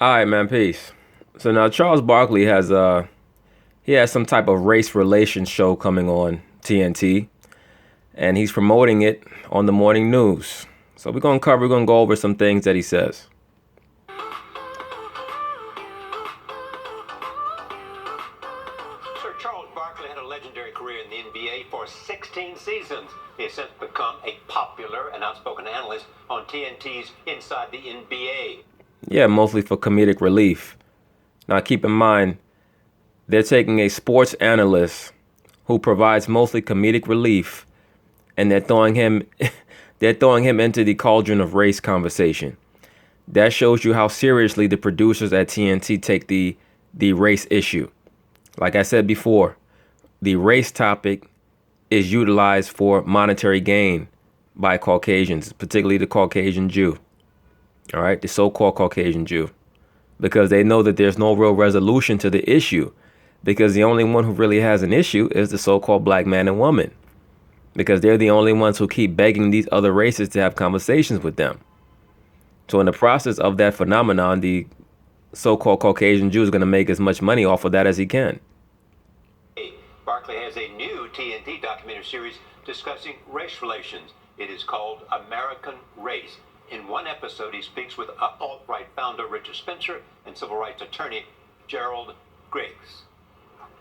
All right, man. Peace. So now Charles Barkley he has some type of race relations show coming on TNT, and he's promoting it on the morning news. So we're gonna go over some things that he says. Sir Charles Barkley had a legendary career in the NBA for 16 seasons. He has since become a popular and outspoken analyst on TNT's Inside the NBA. Yeah, mostly for comedic relief. Now keep in mind, they're taking a sports analyst who provides mostly comedic relief, and they're throwing him into the cauldron of race conversation. That shows you how seriously the producers at TNT take the race issue. Like I said before, the race topic is utilized for monetary gain by Caucasians, particularly the Caucasian Jew. All right, the so-called Caucasian Jew, because they know that there's no real resolution to the issue, because the only one who really has an issue is the so-called black man and woman, because they're the only ones who keep begging these other races to have conversations with them. So in the process of that phenomenon, the so-called Caucasian Jew is going to make as much money off of that as he can. Barkley has a new TNT documentary series discussing race relations. It is called American Race. In one episode, he speaks with alt-right founder Richard Spencer and civil rights attorney Gerald Griggs.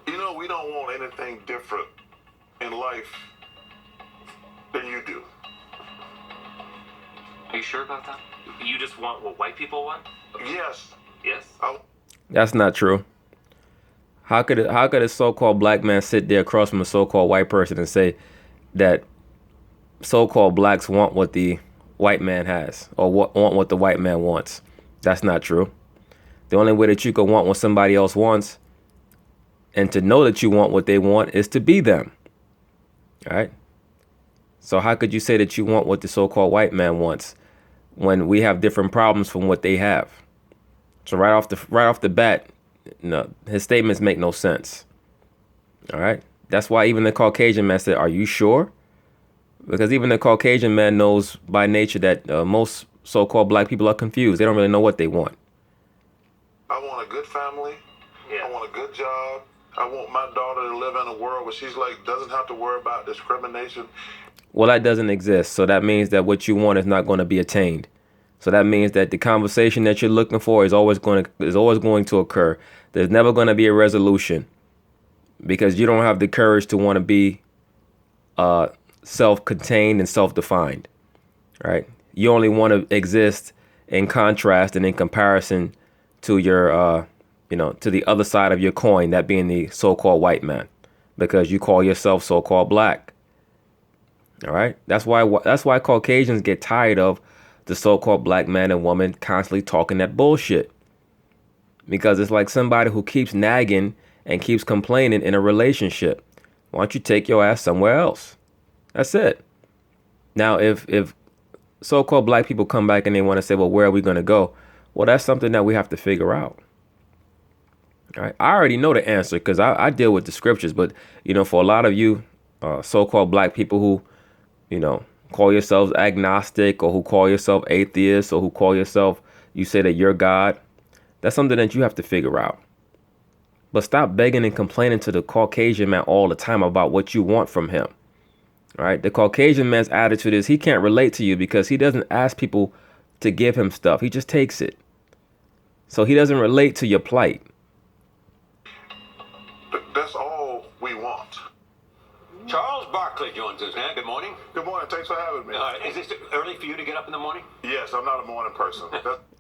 You know, we don't want anything different in life than you do. Are you sure about that? You just want what white people want? Yes. Yes? That's not true. How could a so-called black man sit there across from a so-called white person and say that so-called blacks want what the white man has, or want what the white man wants? That's not true. The only way that you can want what somebody else wants, and to know that you want what they want, is to be them. All right? So how could you say that you want what the so-called white man wants when we have different problems from what they have? So right off the bat, no, his statements make no sense. All right? That's why even the Caucasian man said, "Are you sure?" Because even the Caucasian man knows by nature that most so-called black people are confused. They don't really know what they want. I want a good family. Yeah. I want a good job. I want my daughter to live in a world where she's like doesn't have to worry about discrimination. Well, that doesn't exist. So that means that what you want is not going to be attained. So that means that the conversation that you're looking for is always going to occur. There's never going to be a resolution, because you don't have the courage to want to be self-contained and self-defined. Right? You only want to exist in contrast and in comparison to your to the other side of your coin, that being the so-called white man, because you call yourself so-called black. All right? That's why Caucasians get tired of the so-called black man and woman constantly talking that bullshit. Because it's like somebody who keeps nagging and keeps complaining in a relationship. Why don't you take your ass somewhere else? That's it. Now, if so-called black people come back and they want to say, well, where are we going to go? Well, that's something that we have to figure out. All right? I already know the answer because I deal with the scriptures. But, for a lot of you so-called black people who, call yourselves agnostic, or who call yourself atheists, or who call yourself, you say that you're God, that's something that you have to figure out. But stop begging and complaining to the Caucasian man all the time about what you want from him. All right? The Caucasian man's attitude is he can't relate to you because he doesn't ask people to give him stuff. He just takes it. So he doesn't relate to your plight. That's all we want. Charles Barkley joins us now. Good morning. Good morning. Thanks for having me. Is this early for you to get up in the morning? Yes, I'm not a morning person.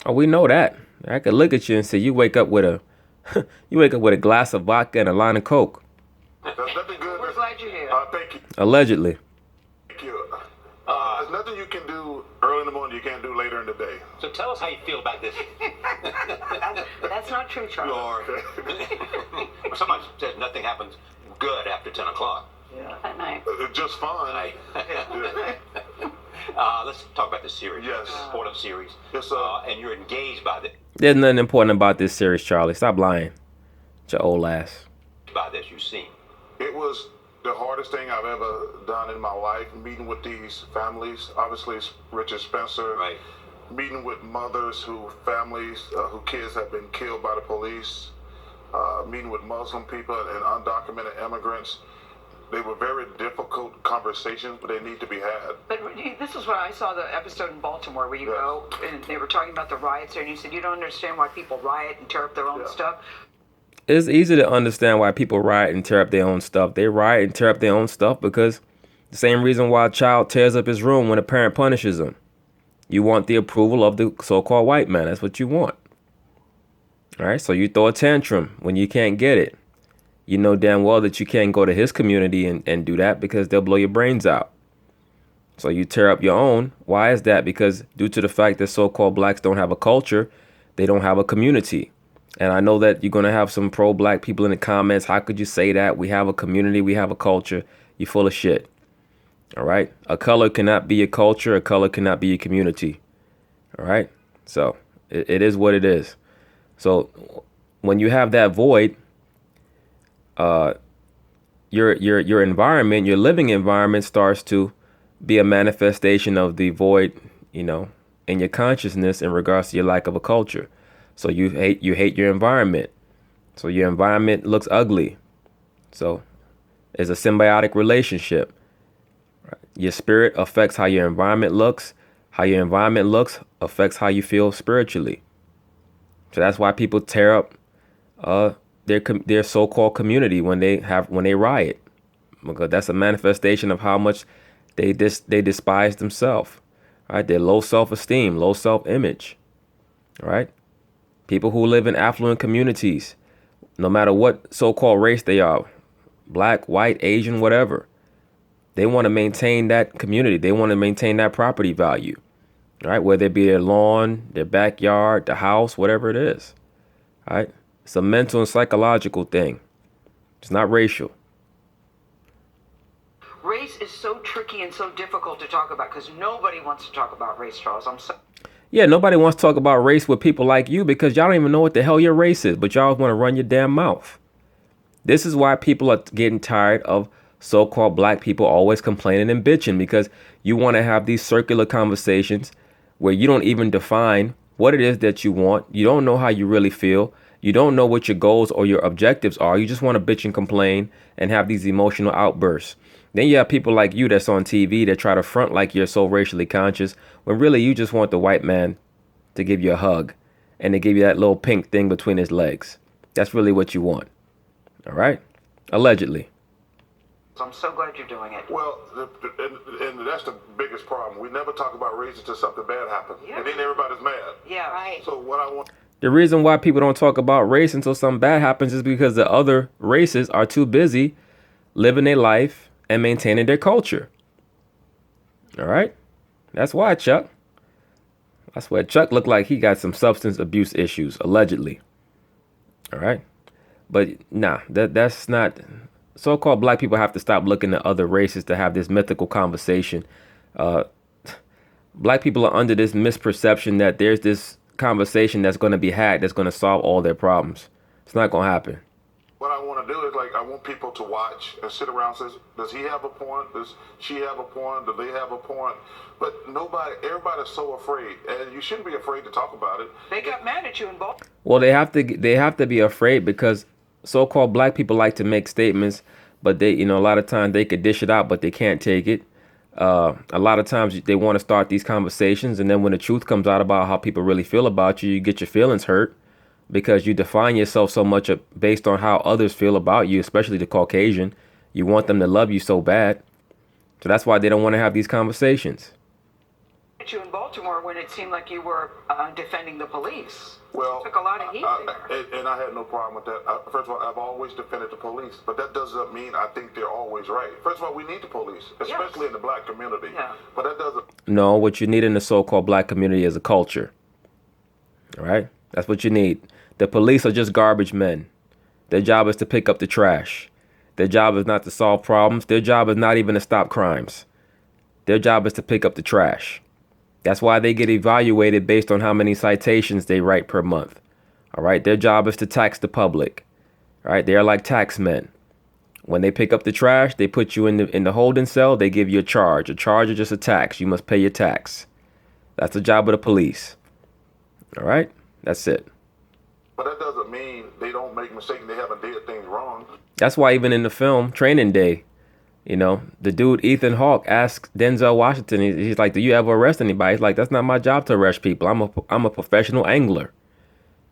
Oh, we know that. I could look at you and say you wake up with a glass of vodka and a line of Coke. That's nothing good. We're glad you're here. Thank you. Allegedly. Thank you. There's nothing you can do early in the morning you can't do later in the day. So tell us how you feel about this. That's not true, Charles. Or somebody says nothing happens good after 10 o'clock. Yeah. At night. Just fine. Let's talk about this series. Yes. This important series. Yes, sir. And you're engaged by There's nothing important about this series, Charlie. Stop lying. It's your old ass. this, you've seen. It was the hardest thing I've ever done in my life, meeting with these families. Obviously, it's Richard Spencer. Right. meeting with mothers who kids have been killed by the police, meeting with Muslim people and undocumented immigrants. They were very difficult conversations, but they need to be had. But this is what I saw the episode in Baltimore where you go and they were talking about the riots there, and you said you don't understand why people riot and tear up their own stuff. It's easy to understand why people riot and tear up their own stuff. They riot and tear up their own stuff because the same reason why a child tears up his room when a parent punishes him. You want the approval of the so-called white man. That's what you want. All right, so you throw a tantrum when you can't get it. You know damn well that you can't go to his community and do that because they'll blow your brains out. So you tear up your own. Why is that? Because due to the fact that so-called blacks don't have a culture, they don't have a community. And I know that you're going to have some pro-black people in the comments. How could you say that? We have a community. We have a culture. You're full of shit. All right. A color cannot be a culture. A color cannot be a community. All right. So it is what it is. So when you have that void, your environment, your living environment starts to be a manifestation of the void, in your consciousness in regards to your lack of a culture. So you hate your environment. So your environment looks ugly. So it's a symbiotic relationship. Your spirit affects how your environment looks. How your environment looks affects how you feel spiritually. So that's why people tear up their so-called community when they riot, because that's a manifestation of how much they despise themselves. Right? They're low self-esteem, low self-image. Right? People who live in affluent communities, no matter what so-called race they are, black, white, Asian, whatever, they want to maintain that community. They want to maintain that property value. Right? Whether it be their lawn, their backyard, the house, whatever it is. Right? It's a mental and psychological thing. It's not racial. Race is so tricky and so difficult to talk about because nobody wants to talk about race, Charles. Yeah, nobody wants to talk about race with people like you because y'all don't even know what the hell your race is, but y'all want to run your damn mouth. This is why people are getting tired of so-called black people always complaining and bitching, because you want to have these circular conversations where you don't even define what it is that you want. You don't know how you really feel. You don't know what your goals or your objectives are. You just want to bitch and complain and have these emotional outbursts. Then you have people like you that's on TV that try to front like you're so racially conscious, when really you just want the white man to give you a hug and to give you that little pink thing between his legs. That's really what you want. All right? Allegedly. I'm so glad you're doing it. Well, and that's the biggest problem. We never talk about race until something bad happens. Yeah. And then everybody's mad. Yeah, right. So what I want... The reason why people don't talk about race until something bad happens is because the other races are too busy living their life and maintaining their culture. All right? That's why, Chuck. I swear, Chuck looked like he got some substance abuse issues, allegedly. All right? But nah, that's not... So-called black people have to stop looking at other races to have this mythical conversation. Black people are under this misperception that there's this conversation that's going to be had that's going to solve all their problems. It's not going to happen. What I want to do is, I want people to watch and sit around and say, does he have a point? Does she have a point? Do they have a point? But everybody's so afraid, and you shouldn't be afraid to talk about it. They got mad at you in Baltimore. Well, they have to be afraid because so-called black people like to make statements, but they, a lot of times they could dish it out, but they can't take it. A lot of times they want to start these conversations, and then when the truth comes out about how people really feel about you, you get your feelings hurt because you define yourself so much based on how others feel about you, especially the Caucasian. You want them to love you so bad. So that's why they don't want to have these conversations. You in Baltimore when it seemed like you were defending the police. Well, took a lot of heat there. And I had no problem with that. First of all, I've always defended the police, but that doesn't mean I think they're always right. First of all, we need the police, especially in the black community. Yeah. But that doesn't... No, what you need in the so-called black community is a culture. All right? That's what you need. The police are just garbage men. Their job is to pick up the trash. Their job is not to solve problems. Their job is not even to stop crimes. Their job is to pick up the trash. That's why they get evaluated based on how many citations they write per month. All right. Their job is to tax the public. All right. They are like tax men. When they pick up the trash, they put you in the holding cell. They give you a charge. A charge is just a tax. You must pay your tax. That's the job of the police. All right? That's it. But that doesn't mean they don't make mistakes and they haven't did things wrong. That's why even in the film Training Day, you know, the dude Ethan Hawke asks Denzel Washington, he's like, do you ever arrest anybody? He's like, that's not my job to arrest people. I'm a professional angler.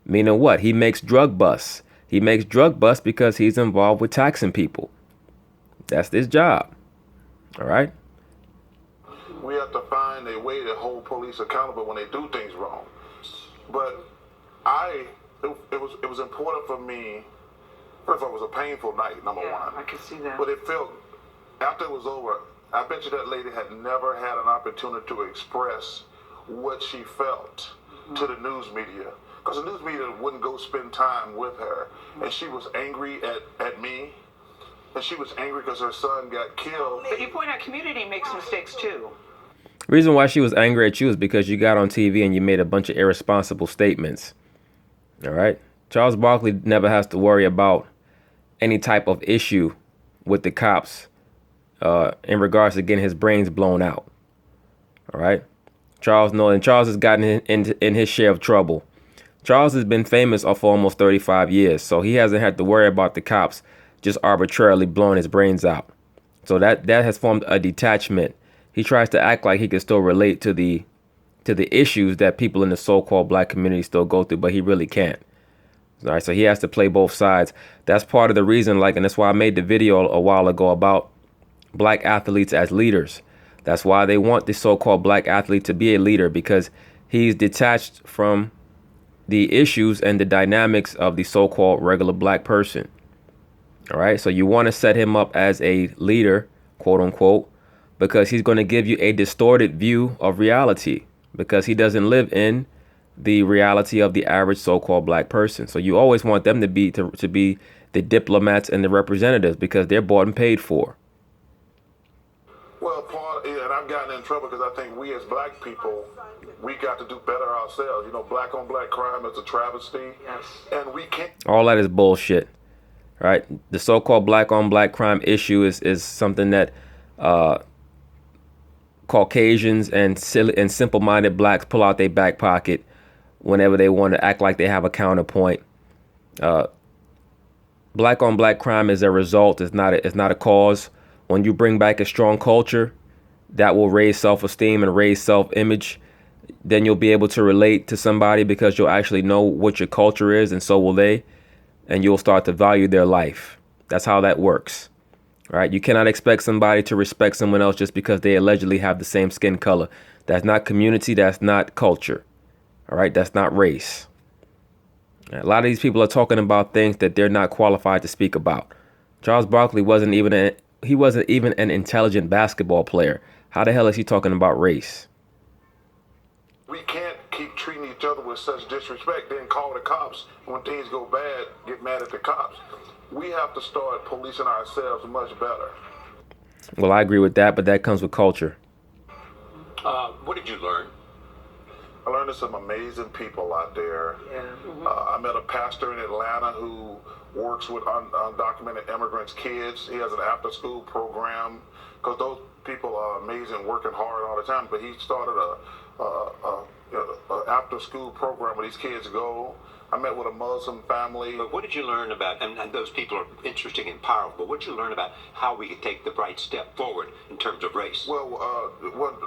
Meaning what? He makes drug busts. He makes drug busts because he's involved with taxing people. That's his job. All right? We have to find a way to hold police accountable when they do things wrong. But it was important for me. First of all, it was a painful night, number one. I could see that. But it felt, after it was over, I bet you that lady had never had an opportunity to express what she felt to the news media. Because the news media wouldn't go spend time with her. And she was angry at me. And she was angry because her son got killed. But you point out community makes mistakes too. The reason why she was angry at you is because you got on TV and you made a bunch of irresponsible statements. All right? Charles Barkley never has to worry about any type of issue with the cops in regards to getting his brains blown out. All right? Charles has gotten in his share of trouble. Charles has been famous for almost 35 years, so he hasn't had to worry about the cops just arbitrarily blowing his brains out. So that has formed a detachment. He tries to act like he can still relate to the issues that people in the so-called black community still go through, but he really can't. All right, so he has to play both sides. That's part of the reason, and that's why I made the video a while ago about black athletes as leaders. That's why they want the so-called black athlete to be a leader, because he's detached from the issues and the dynamics of the so-called regular black person. All right, so you want to set him up as a leader, quote unquote, because he's going to give you a distorted view of reality, because he doesn't live in the reality of the average so-called black person. So you always want them to be the diplomats and the representatives, because they're bought and paid for. Well, Paul, and I've gotten in trouble because I think we as black people, we got to do better ourselves. You know, black on black crime is a travesty. Yes. And we can't. All that is bullshit. Right? The so-called black on black crime issue is something that Caucasians and simple-minded blacks pull out their back pocket whenever they want to act like they have a counterpoint. Black on black crime is a result. It's not a cause. When you bring back a strong culture that will raise self-esteem and raise self-image, then you'll be able to relate to somebody, because you'll actually know what your culture is, and so will they. And you'll start to value their life. That's how that works. Right? You cannot expect somebody to respect someone else just because they allegedly have the same skin color. That's not community. That's not culture. All right? That's not race. A lot of these people are talking about things that they're not qualified to speak about. Charles Barkley wasn't even an intelligent basketball player. How the hell is he talking about race? We can't keep treating each other with such disrespect, then call the cops. When things go bad, get mad at the cops. We have to start policing ourselves much better. Well, I agree with that, but that comes with culture. What did you learn? I learned there's some amazing people out there. Yeah. I met a pastor in Atlanta who works with undocumented immigrants' kids. He has an after-school program, because those people are amazing, working hard all the time. But he started a after-school program where these kids go. I met with a Muslim family. But what did you learn about, and those people are interesting and powerful, but what did you learn about how we could take the right step forward in terms of race? Well,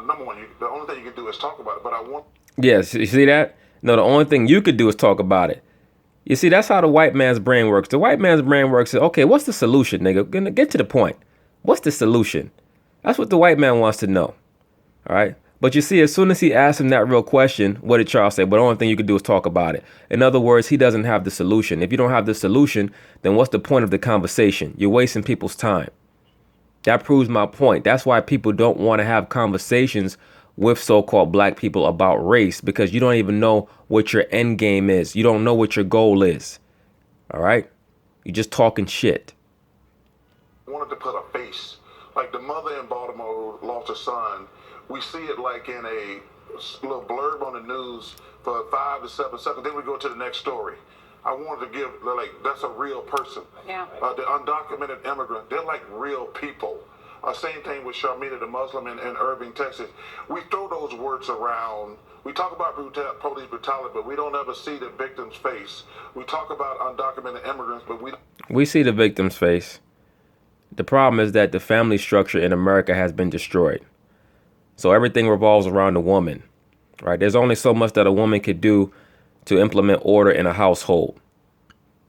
number one, the only thing you can do is talk about it. But I want. Yes, you see that? No, the only thing you could do is talk about it. You see, that's how the white man's brain works. The white man's brain works. Okay, what's the solution, nigga? Get to the point. What's the solution? That's what the white man wants to know. All right? But you see, as soon as he asked him that real question, what did Charles say? But the only thing you could do is talk about it. In other words, he doesn't have the solution. If you don't have the solution, then what's the point of the conversation? You're wasting people's time. That proves my point. That's why people don't want to have conversations with so-called black people about race, because you don't even know what your end game is. You don't know what your goal is. All right? You're just talking shit. I wanted to put a face. Like the mother in Baltimore who lost her son, we see it like in a little blurb on the news for 5 to 7 seconds. Then we go to the next story. I wanted to give, like, that's a real person. Yeah. The undocumented immigrant, they're like real people. Same thing with Sharmina, the Muslim in Irving, Texas. We throw those words around. We talk about police brutality, but we don't ever see the victim's face. We talk about undocumented immigrants, but We see the victim's face. The problem is that the family structure in America has been destroyed. So everything revolves around the woman, right? There's only so much that a woman could do to implement order in a household,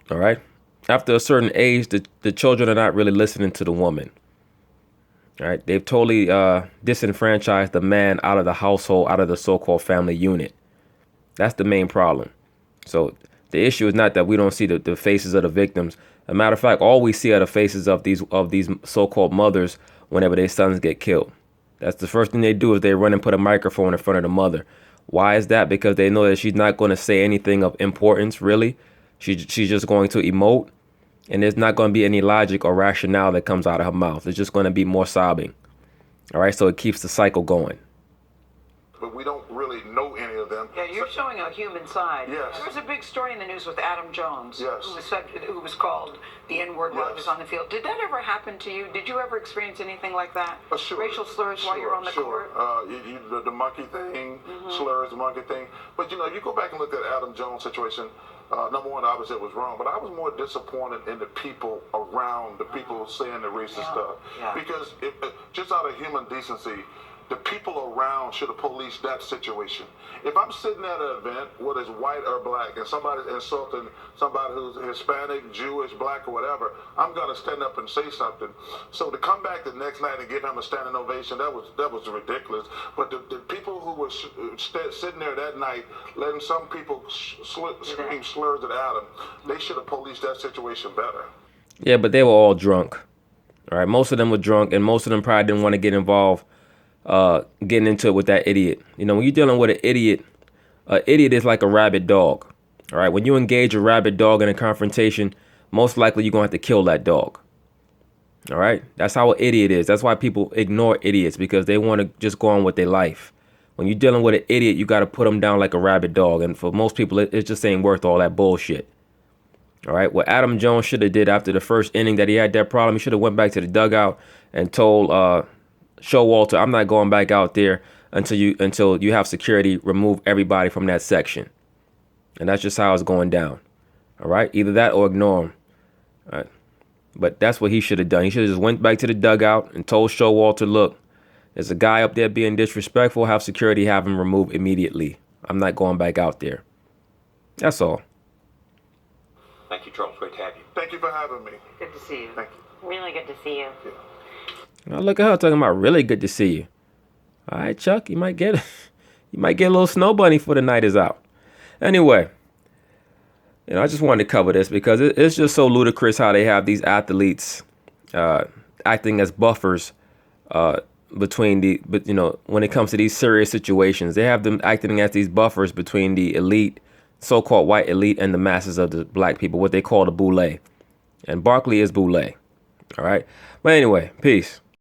all right? After a certain age, the children are not really listening to the woman, all right? They've totally disenfranchised the man out of the household, out of the so-called family unit. That's the main problem. So the issue is not that we don't see the faces of the victims. As a matter of fact, all we see are the faces of these so-called mothers whenever their sons get killed. That's the first thing they do is they run and put a microphone in front of the mother. Why is that? Because they know that she's not going to say anything of importance, really. She's just going to emote, and there's not going to be any logic or rationale that comes out of her mouth. It's just going to be more sobbing. All right, so it keeps the cycle going. but we don't really know any of them. Yeah, you're showing a human side. Yes. There was a big story in the news with Adam Jones, Yes. who was called the N-word while he Yes. was on the field. Did that ever happen to you? Did you ever experience anything like that? Sure. Racial slurs while you're on the court? The monkey thing, slurs, the monkey thing. But you know, you go back and look at Adam Jones' situation. Number one, obviously it was wrong, but I was more disappointed in the people around, the people saying the racist stuff. Yeah. Because just out of human decency, the people around should have policed that situation. If I'm sitting at an event, whether it's white or black, and somebody's insulting somebody who's Hispanic, Jewish, black, or whatever, I'm gonna stand up and say something. So to come back the next night and give him a standing ovation, that was ridiculous. But the people who were sitting there that night, letting some people scream slurs at Adam, they should have policed that situation better. Yeah, but they were all drunk. All right, most of them were drunk, and most of them probably didn't want to get involved getting into it with that idiot. You know, when you're dealing with an idiot is like a rabid dog. All right, when you engage a rabid dog in a confrontation, most likely you're going to have to kill that dog. All right, that's how an idiot is. That's why people ignore idiots, because they want to just go on with their life. When you're dealing with an idiot, you got to put them down like a rabid dog. And for most people, it just ain't worth all that bullshit. All right, what Adam Jones should have did after the first inning that he had that problem, he should have went back to the dugout and told Showalter, I'm not going back out there until you have security remove everybody from that section. And that's just how it's going down. All right, either that or ignore him. All right. But that's what he should have done. He should have just went back to the dugout and told Showalter, look, there's a guy up there being disrespectful. Have security have him removed immediately. I'm not going back out there. That's all. Thank you, Charles. Great to have you. Thank you for having me. Good to see you. Thank you. Really good to see you. Now look at her talking about really good to see you. All right, Chuck, you might get a little snow bunny for the night is out. Anyway, I just wanted to cover this because it's just so ludicrous how they have these athletes acting as buffers between when it comes to these serious situations. They have them acting as these buffers between the elite, so-called white elite, and the masses of the black people, what they call the boule. And Barkley is boule. All right. But anyway, peace.